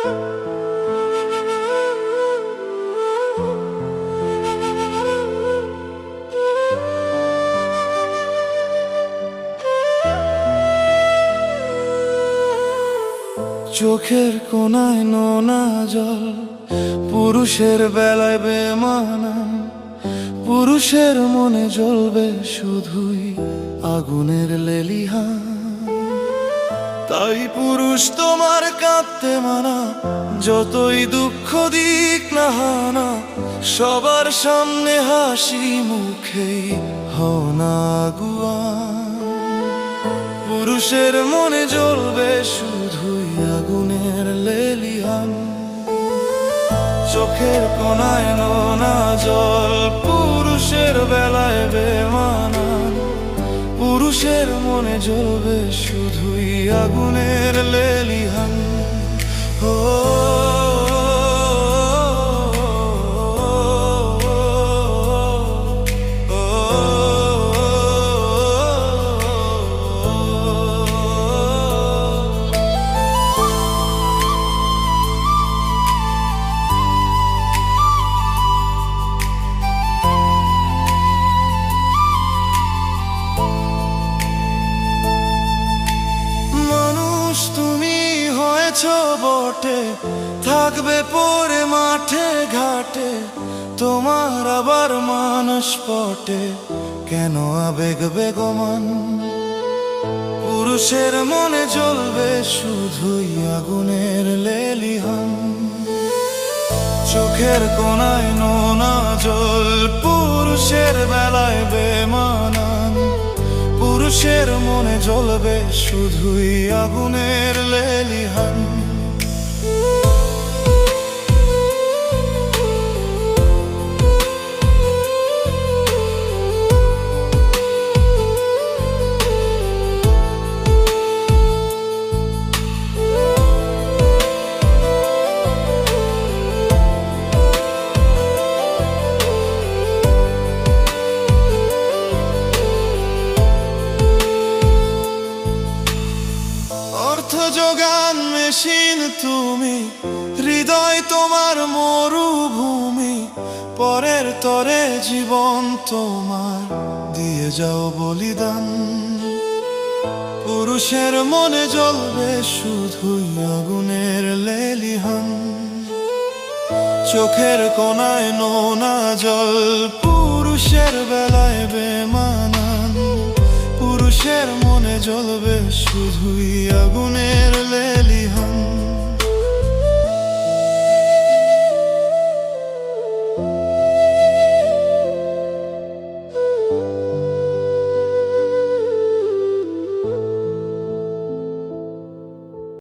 চোখের কোনায় নোনা জল, পুরুষের বেলায় বেমানা। পুরুষের মনে জ্বলবে শুধুই আগুনের লেলিহান। তাই পুরুষ তোমার কাঁদতে মানা, যতই দুঃখ দিক না হানা। সবার সামনে হাসি মুখেই হও না আগুয়ান। পুরুষের মনে জ্বলবে শুধুই আগুনের লেলিহান। চোখের কোনায় নোনা জল, পুরুষের বেলায় বেমানা। পুরুষের মনে জ্বলবে শুধুই আগুনের লেলিহান। ও তুমি হয়েছো বটে, থাকবে পরে মাঠে ঘাটে। তোমার আবার মানুষ পটে, কেন আবেগ বেগমান। পুরুষের মনে জ্বলবে শুধুই আগুনের লেলিহান। চোখের কোনায় নোনা জল, পুরুষের বেলায় বেমানান। পুরুষের মনে জ্বলবে শুধুই আগুনের লেলিহান। অর্থ যোগান মেশিন তুমি, হৃদয় তোমার মরুভূমি। পরের তরে জীবন তোমার দিয়ে যাও বলিদান। পুরুষের মনে জ্বলবে শুধুই আগুনের লেলিহান। চোখের কোনায় নোনা জল, পুরুষের বেলায় বেমানান। পুরুষের মনে জ্বলবে শুধুই আগুনের লেলিহান।